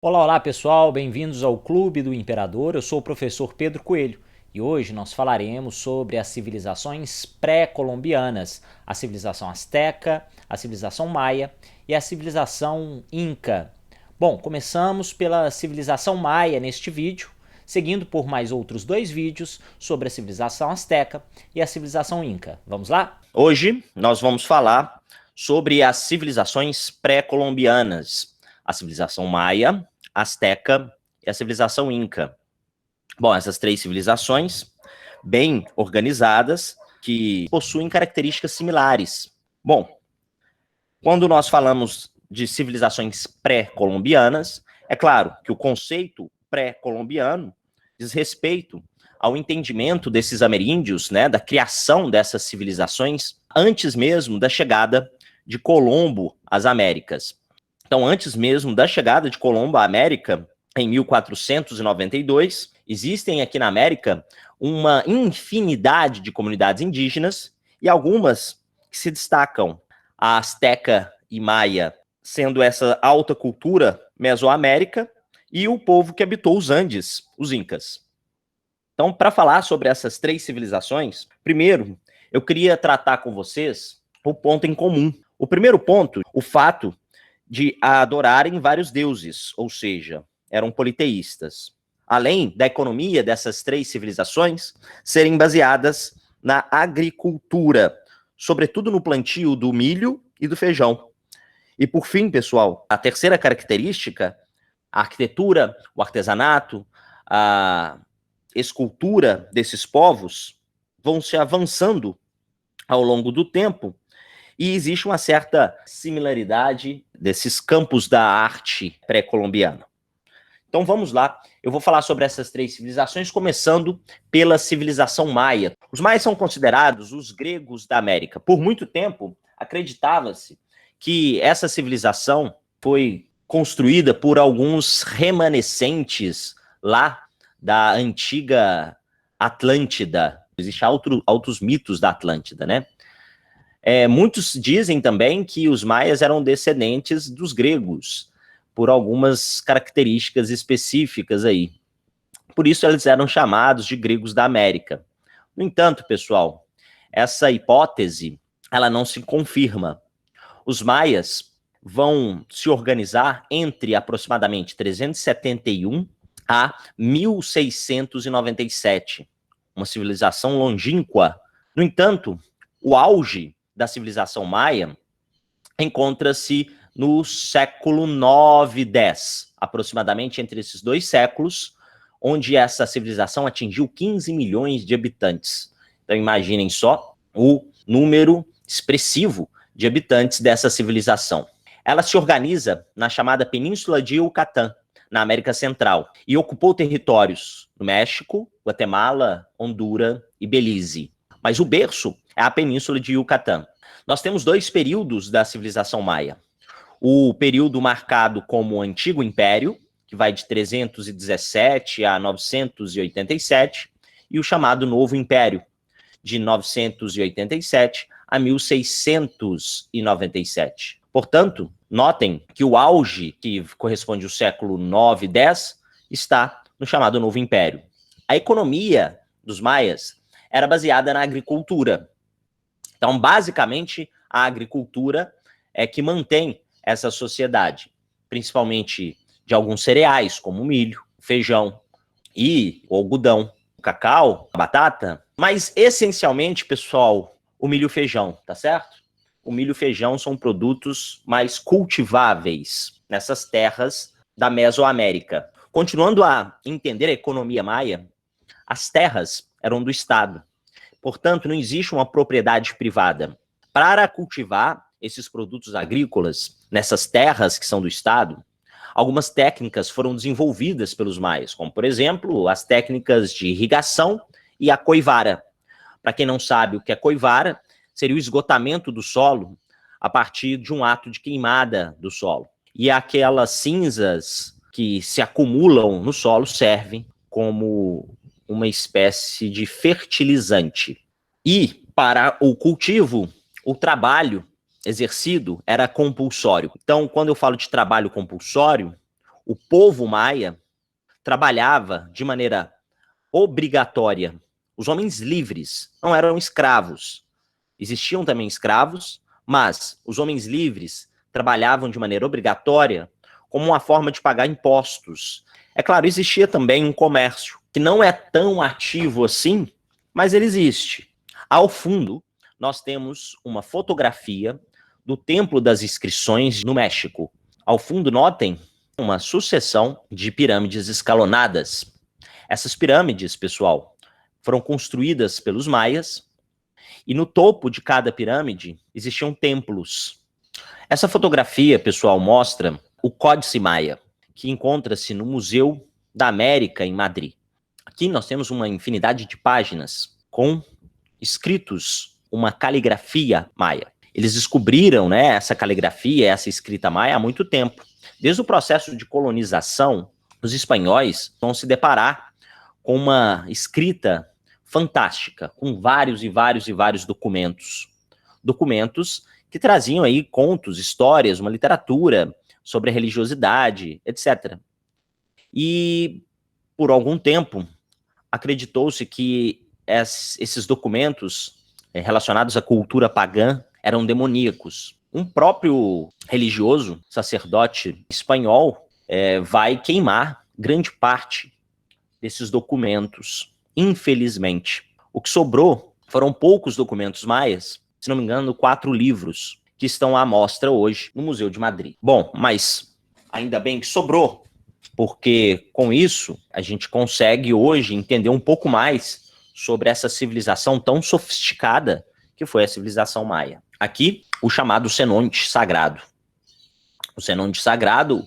Olá, olá pessoal, bem-vindos ao Clube do Imperador. Eu sou o professor Pedro Coelho e hoje nós falaremos sobre as civilizações pré-colombianas, a civilização asteca, a civilização maia e a civilização inca. Bom, começamos pela civilização maia neste vídeo, seguindo por mais outros dois vídeos sobre a civilização asteca e a civilização inca. Vamos lá? Hoje nós vamos falar sobre as civilizações pré-colombianas, a civilização maia, asteca e a civilização inca. Bom, essas três civilizações bem organizadas que possuem características similares. Bom, quando nós falamos de civilizações pré-colombianas, é claro que o conceito pré-colombiano diz respeito ao entendimento desses ameríndios, né, da criação dessas civilizações antes mesmo da chegada de Colombo às Américas. Então, antes mesmo da chegada de Colombo à América, em 1492, existem aqui na América uma infinidade de comunidades indígenas e algumas que se destacam, a Azteca e Maia, sendo essa alta cultura mesoamérica, e o povo que habitou os Andes, os Incas. Então, para falar sobre essas três civilizações, primeiro, eu queria tratar com vocês o ponto em comum. O primeiro ponto, o fato de adorarem vários deuses, ou seja, eram politeístas. Além da economia dessas três civilizações serem baseadas na agricultura, sobretudo no plantio do milho e do feijão. E por fim, pessoal, a terceira característica, a arquitetura, o artesanato, a escultura desses povos vão se avançando ao longo do tempo e existe uma certa similaridade desses campos da arte pré-colombiana. Então vamos lá, eu vou falar sobre essas três civilizações, começando pela civilização maia. Os maias são considerados os gregos da América. Por muito tempo, acreditava-se que essa civilização foi construída por alguns remanescentes lá da antiga Atlântida. Existem altos mitos da Atlântida, né? Muitos dizem também que os maias eram descendentes dos gregos, por algumas características específicas aí. Por isso eles eram chamados de gregos da América. No entanto, pessoal, essa hipótese, ela não se confirma. Os maias vão se organizar entre aproximadamente 371 a 1697, uma civilização longínqua. No entanto, o auge da civilização maia encontra-se no século 9 e 10, aproximadamente entre esses dois séculos, onde essa civilização atingiu 15 milhões de habitantes. Então imaginem só o número expressivo de habitantes dessa civilização. Ela se organiza na chamada Península de Yucatán, na América Central, e ocupou territórios no México, Guatemala, Honduras e Belize. Mas o berço é a Península de Yucatán. Nós temos dois períodos da civilização maia. O período marcado como Antigo Império, que vai de 317 a 987, e o chamado Novo Império, de 987 a 1697. Portanto, notem que o auge, que corresponde ao século 9 e 10, está no chamado Novo Império. A economia dos maias era baseada na agricultura. Então, basicamente, a agricultura é que mantém essa sociedade, principalmente de alguns cereais, como o milho, o feijão e o algodão, o cacau, a batata, mas essencialmente, pessoal, o milho e o feijão, tá certo? O milho e o feijão são produtos mais cultiváveis nessas terras da Mesoamérica. Continuando a entender a economia maia, as terras eram do Estado. Portanto, não existe uma propriedade privada. Para cultivar esses produtos agrícolas nessas terras que são do Estado, algumas técnicas foram desenvolvidas pelos maias, como, por exemplo, as técnicas de irrigação e a coivara. Para quem não sabe o que é coivara, seria o esgotamento do solo a partir de um ato de queimada do solo. E aquelas cinzas que se acumulam no solo servem como uma espécie de fertilizante. E para o cultivo, o trabalho exercido era compulsório. Então, quando eu falo de trabalho compulsório, o povo maia trabalhava de maneira obrigatória. Os homens livres não eram escravos. Existiam também escravos, mas os homens livres trabalhavam de maneira obrigatória como uma forma de pagar impostos. É claro, existia também um comércio que não é tão ativo assim, mas ele existe. Ao fundo, nós temos uma fotografia do Templo das Inscrições no México. Ao fundo, notem uma sucessão de pirâmides escalonadas. Essas pirâmides, pessoal, foram construídas pelos maias e no topo de cada pirâmide existiam templos. Essa fotografia, pessoal, mostra o Códice Maia, que encontra-se no Museu da América, em Madrid. Aqui nós temos uma infinidade de páginas com escritos, uma caligrafia maia. Eles descobriram, né, essa caligrafia, essa escrita maia há muito tempo. Desde o processo de colonização, os espanhóis vão se deparar com uma escrita fantástica, com vários e vários e vários documentos. Documentos que traziam aí contos, histórias, uma literatura sobre a religiosidade, etc. E, por algum tempo, acreditou-se que esses documentos relacionados à cultura pagã eram demoníacos. Um próprio religioso, sacerdote espanhol, vai queimar grande parte desses documentos, infelizmente. O que sobrou foram poucos documentos maias, se não me engano, 4 livros, que estão à mostra hoje no Museu de Madrid. Bom, mas ainda bem que sobrou, porque com isso a gente consegue hoje entender um pouco mais sobre essa civilização tão sofisticada que foi a civilização maia. Aqui, o chamado cenote sagrado. O cenote sagrado,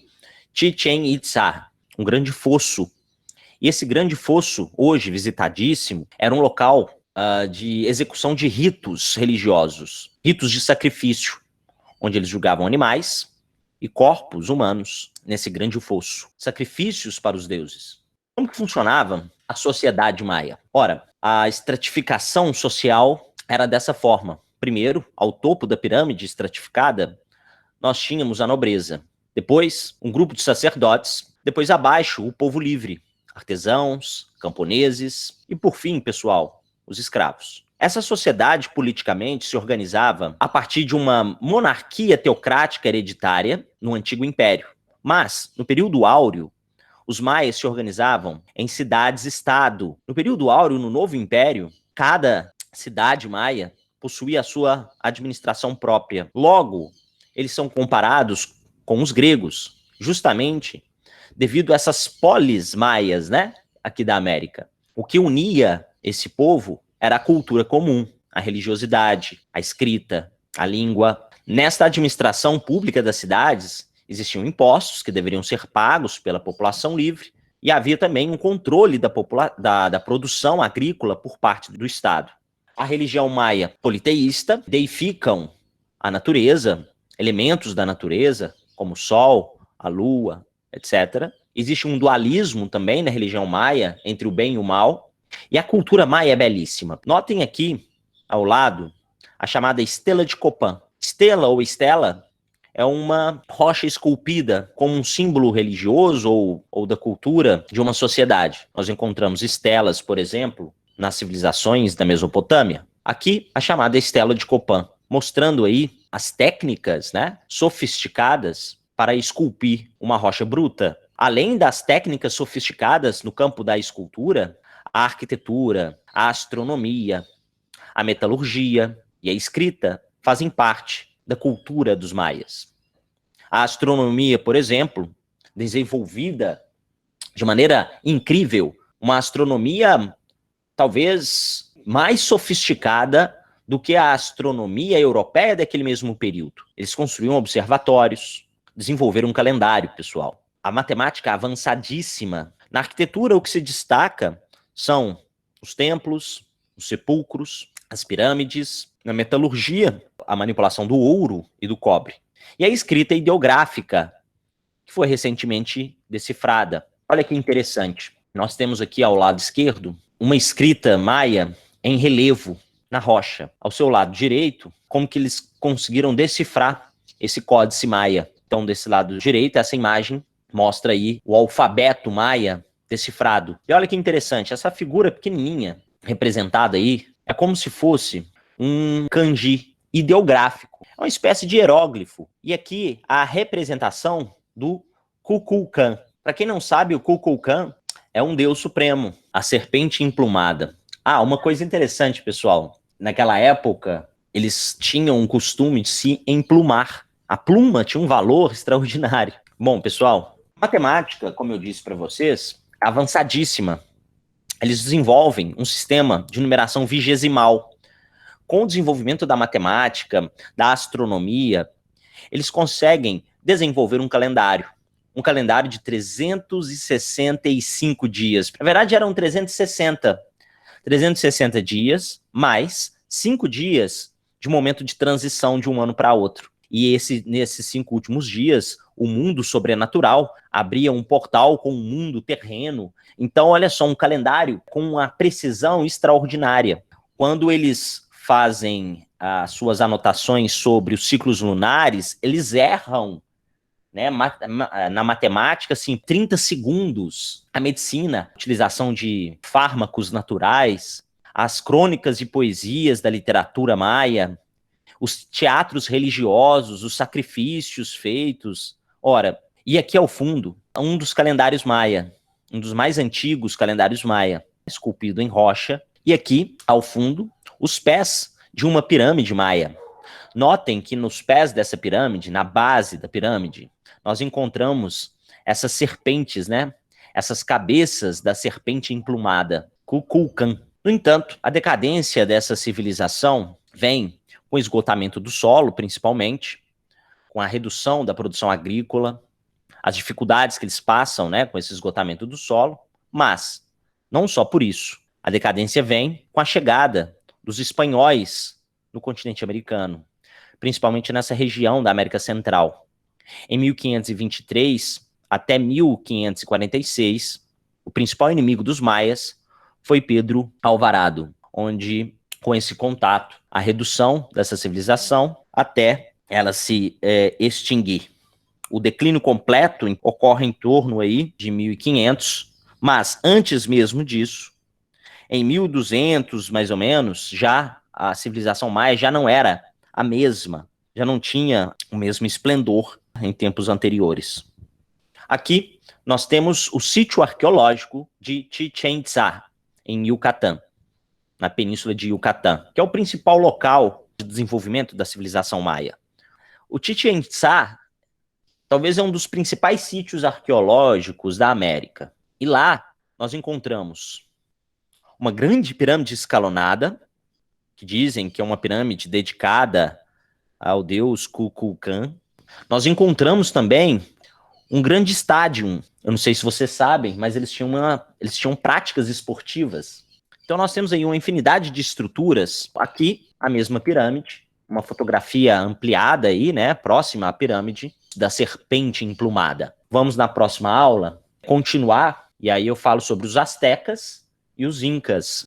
Chichén Itzá, um grande fosso. E esse grande fosso, hoje visitadíssimo, era um local de execução de ritos religiosos, ritos de sacrifício, onde eles julgavam animais e corpos humanos nesse grande fosso. Sacrifícios para os deuses. Como que funcionava a sociedade maia? Ora, a estratificação social era dessa forma. Primeiro, ao topo da pirâmide estratificada, nós tínhamos a nobreza. Depois, um grupo de sacerdotes. Depois, abaixo, o povo livre. Artesãos, camponeses e, por fim, pessoal, os escravos. Essa sociedade politicamente se organizava a partir de uma monarquia teocrática hereditária no Antigo Império. Mas, no período áureo, os maias se organizavam em cidades-estado. No período áureo, no Novo Império, cada cidade maia possuía a sua administração própria. Logo, eles são comparados com os gregos, justamente devido a essas polis maias, né, aqui da América. O que unia esse povo era a cultura comum, a religiosidade, a escrita, a língua. Nesta administração pública das cidades, existiam impostos que deveriam ser pagos pela população livre e havia também um controle da produção agrícola por parte do Estado. A religião maia politeísta deificam a natureza, elementos da natureza, como o sol, a lua, etc. Existe um dualismo também na religião maia entre o bem e o mal. E a cultura maia é belíssima. Notem aqui, ao lado, a chamada Estela de Copán. Estela ou estela é uma rocha esculpida como um símbolo religioso ou da cultura de uma sociedade. Nós encontramos estelas, por exemplo, nas civilizações da Mesopotâmia. Aqui, a chamada Estela de Copán, mostrando aí as técnicas, né, sofisticadas para esculpir uma rocha bruta. Além das técnicas sofisticadas no campo da escultura, a arquitetura, a astronomia, a metalurgia e a escrita fazem parte da cultura dos maias. A astronomia, por exemplo, desenvolvida de maneira incrível, uma astronomia talvez mais sofisticada do que a astronomia europeia daquele mesmo período. Eles construíam observatórios, desenvolveram um calendário, pessoal. A matemática avançadíssima. Na arquitetura, o que se destaca são os templos, os sepulcros, as pirâmides. Na metalurgia, a manipulação do ouro e do cobre. E a escrita ideográfica, que foi recentemente decifrada. Olha que interessante. Nós temos aqui ao lado esquerdo uma escrita maia em relevo na rocha. Ao seu lado direito, como que eles conseguiram decifrar esse códice maia. Então, desse lado direito, essa imagem mostra aí o alfabeto maia decifrado. E olha que interessante, essa figura pequenininha representada aí é como se fosse um kanji ideográfico. É uma espécie de hieróglifo. E aqui a representação do Kukulkan. Para quem não sabe, o Kukulkan é um deus supremo, a serpente emplumada. Ah, uma coisa interessante, pessoal. Naquela época, eles tinham um costume de se emplumar. A pluma tinha um valor extraordinário. Bom, pessoal, matemática, como eu disse para vocês, é avançadíssima. Eles desenvolvem um sistema de numeração vigesimal. Com o desenvolvimento da matemática, da astronomia, eles conseguem desenvolver um calendário de 365 dias. Na verdade, eram 360 dias, mais 5 dias de momento de transição de um ano para outro. E nesses 5 últimos dias, o mundo sobrenatural abria um portal com o mundo terreno. Então, olha só, um calendário com uma precisão extraordinária. Quando eles fazem as suas anotações sobre os ciclos lunares, eles erram, né, na matemática, assim, 30 segundos. A medicina, a utilização de fármacos naturais, as crônicas e poesias da literatura maia, os teatros religiosos, os sacrifícios feitos. Ora, e aqui ao fundo, um dos calendários maia, um dos mais antigos calendários maia, esculpido em rocha, e aqui, ao fundo, os pés de uma pirâmide maia. Notem que nos pés dessa pirâmide, na base da pirâmide, nós encontramos essas serpentes, né? Essas cabeças da serpente emplumada, Kukulkan. No entanto, a decadência dessa civilização vem com o esgotamento do solo, principalmente, com a redução da produção agrícola, as dificuldades que eles passam, né, com esse esgotamento do solo, mas não só por isso. A decadência vem com a chegada dos espanhóis no continente americano, principalmente nessa região da América Central. Em 1523 até 1546, o principal inimigo dos maias foi Pedro Alvarado, onde, com esse contato, a redução dessa civilização até ela se extinguir. O declínio completo ocorre em torno aí de 1500, mas antes mesmo disso, em 1200, mais ou menos, já a civilização maia já não era a mesma, já não tinha o mesmo esplendor em tempos anteriores. Aqui nós temos o sítio arqueológico de Chichén Itzá, em Yucatán, na península de Yucatán, que é o principal local de desenvolvimento da civilização maia. O Chichén Itzá talvez é um dos principais sítios arqueológicos da América. E lá nós encontramos uma grande pirâmide escalonada, que dizem que é uma pirâmide dedicada ao deus Kukulkan. Nós encontramos também um grande estádio. Eu não sei se vocês sabem, mas eles tinham práticas esportivas. Então nós temos aí uma infinidade de estruturas. Aqui, a mesma pirâmide, uma fotografia ampliada aí, né, próxima à pirâmide da serpente emplumada. Vamos na próxima aula continuar, e aí eu falo sobre os astecas e os incas.